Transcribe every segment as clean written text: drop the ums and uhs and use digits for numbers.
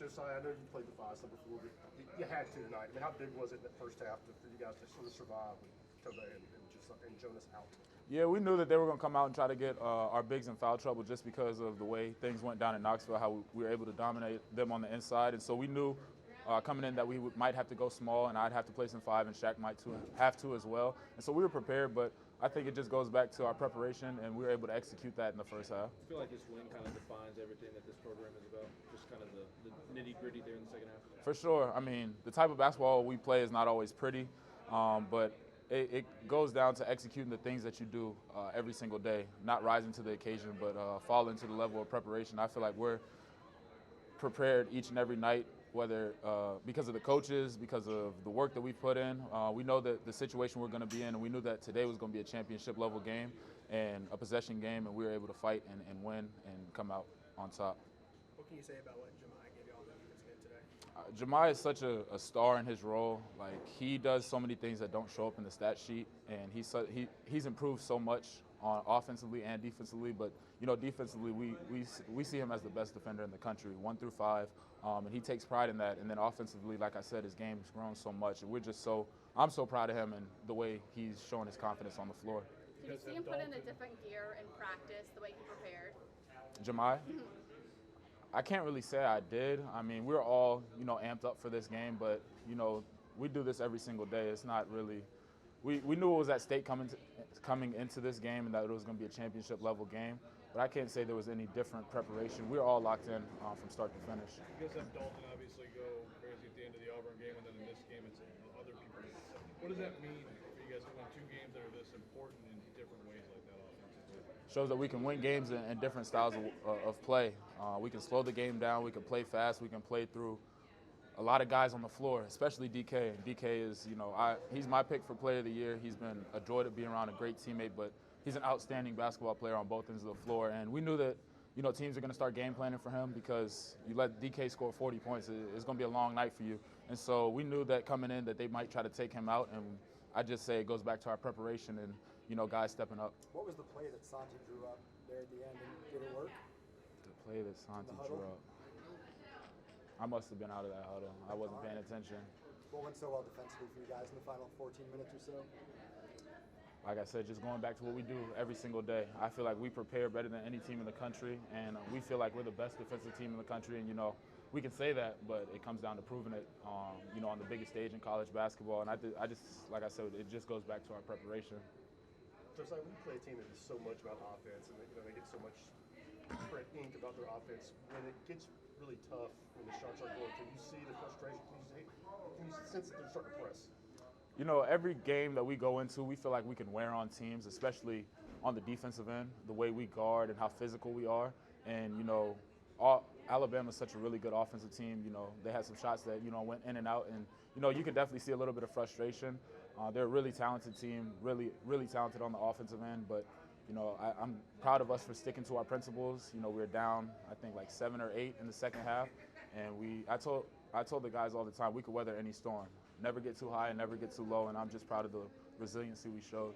Josiah, I know you played the five some before, but you had to tonight. I mean, how big was it in that first half for you guys to sort of survive with Tobe and Jonas out? Yeah, we knew that they were going to come out and try to get our bigs in foul trouble just because of the way things went down in Knoxville, how we were able to dominate them on the inside. And so we knew coming in that we might have to go small, and I'd have to play some five, and Shaq might have to as well. And so we were prepared, but I think it just goes back to our preparation, and we were able to execute that in the first half. I feel like this win kind of defines everything that this program is about, just kind of the nitty-gritty there in the second half. For sure. I mean, the type of basketball we play is not always pretty, but it goes down to executing the things that you do every single day, not rising to the occasion, but falling to the level of preparation. I feel like we're prepared each and every night, whether because of the coaches, because of the work that we've put in. We know that the situation we're going to be in, and we knew that today was going to be a championship level game and a possession game, and we were able to fight and win and come out on top. What can you say about what Josiah gave you all the defense game today? Josiah is such a star in his role. Like, he does so many things that don't show up in the stat sheet, and he's improved so much on offensively and defensively. But you know, defensively, we see him as the best defender in the country, 1 through 5, and he takes pride in that. And then offensively, like I said, his game's grown so much, and I'm so proud of him and the way he's showing his confidence on the floor. Did you see him put in a different gear in practice, the way he prepared? Josiah? I can't really say I did. I mean, we're all, amped up for this game, but, we do this every single day. It's not really – we knew it was at stake coming into this game and that it was going to be a championship level game, but I can't say there was any different preparation. We were all locked in from start to finish. You guys have Dalton obviously go crazy at the end of the Auburn game, and then in this game it's other people. What does that mean for you guys to win 2 games that are this important in different ways like that offensively? Shows that we can win games in different styles of play. We can slow the game down. We can play fast. We can play through a lot of guys on the floor, especially DK. DK is, he's my pick for Player of the Year. He's been a joy to be around, a great teammate, but he's an outstanding basketball player on both ends of the floor. And we knew that, teams are going to start game planning for him because you let DK score 40 points, it's going to be a long night for you. And so we knew that coming in that they might try to take him out, and I just say it goes back to our preparation and, guys stepping up. What was the play that Santi drew up there at the end, and did it work? The play that Santi drew up. I must have been out of that huddle. I wasn't paying attention. What went so well defensively for you guys in the final 14 minutes or so? Like I said, just going back to what we do every single day. I feel like we prepare better than any team in the country, and we feel like we're the best defensive team in the country. And, we can say that, but it comes down to proving it, on the biggest stage in college basketball. And I just, like I said, it just goes back to our preparation. Josiah, we play a team that is so much about offense, and they get so much print ink about their offense. When it gets really tough, when the shots are going, can you see the frustration? Can you sense that they're starting to press? Every game that we go into, we feel like we can wear on teams, especially on the defensive end, the way we guard and how physical we are. And, Alabama's such a really good offensive team. They had some shots that, went in and out. And, you can definitely see a little bit of frustration. They're a really talented team, really, really talented on the offensive end. But, I'm proud of us for sticking to our principles. We were down, I think, like 7 or 8 in the second half. And I told the guys all the time, we could weather any storm. Never get too high and never get too low. And I'm just proud of the resiliency we showed.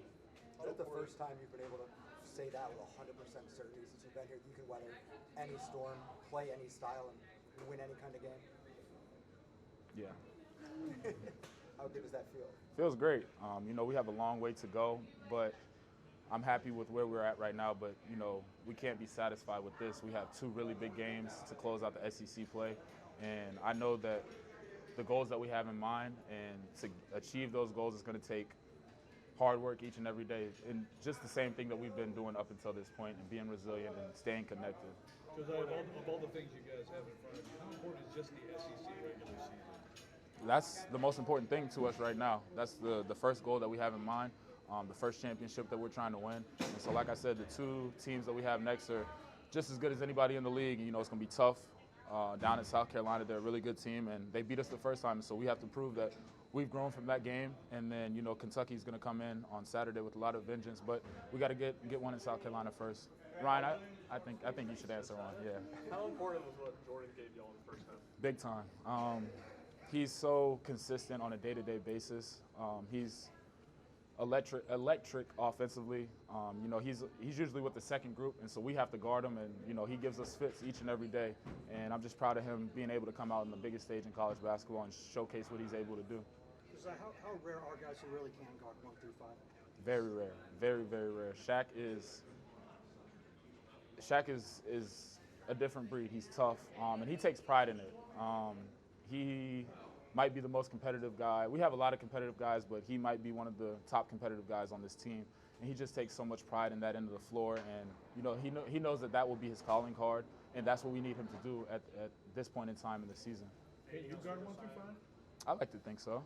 Is that the first time you've been able to say that with 100% certainty since you've been here? You can weather any storm, play any style, and win any kind of game? Yeah. How good does that feel? Feels great. We have a long way to go, but I'm happy with where we're at right now. But, we can't be satisfied with this. We have 2 really big games to close out the SEC play, and I know that the goals that we have in mind, and to achieve those goals is going to take hard work each and every day, and just the same thing that we've been doing up until this point, and being resilient and staying connected. Josiah, of all the things you guys have in front of you, how important is just the SEC regular season? That's the most important thing to us right now. That's the first goal that we have in mind, the first championship that we're trying to win. And so, like I said, the 2 teams that we have next are just as good as anybody in the league. It's going to be tough. Down in South Carolina, they're a really good team, and they beat us the first time. So we have to prove that we've grown from that game. And then, Kentucky's going to come in on Saturday with a lot of vengeance. But we got to get one in South Carolina first. Ryan, I think you should answer one. Yeah. How important was what Jordan gave y'all in the first half? Big time. He's so consistent on a day-to-day basis. He's electric offensively. You know, he's usually with the second group, and so we have to guard him, and you know, he gives us fits each and every day. And I'm just proud of him being able to come out on the biggest stage in college basketball and showcase what he's able to do. How rare are guys who really can guard 1 through 5? Very rare, very, very rare. Shaq is a different breed. He's tough, and he takes pride in it. He might be the most competitive guy. We have a lot of competitive guys, but he might be one of the top competitive guys on this team. And he just takes so much pride in that end of the floor. And you know, he knows that will be his calling card, and that's what we need him to do at this point in time in the season. Hey, you guard 1 through 5? I like to think so.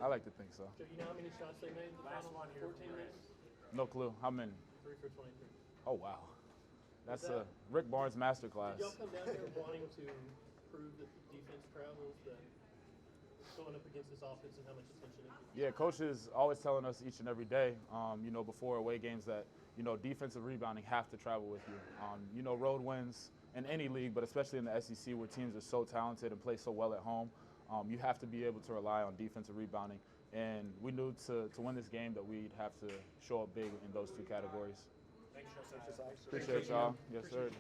I like to think so. Do you know how many shots they made? Last one here. 14 minutes. No clue. How many? 3 for 23. Oh wow, that's a Rick Barnes masterclass. Did y'all come down here wanting to prove that the defense travels, that going up against this offense and how much attention it gets? Yeah, coach is always telling us each and every day, you know, before away games that, you know, defensive rebounding have to travel with you. You know, road wins in any league, but especially in the SEC where teams are so talented and play so well at home, you have to be able to rely on defensive rebounding. And we knew to win this game that we'd have to show up big in those 2 categories. Thanks, Josiah. Appreciate y'all. Yes, sir.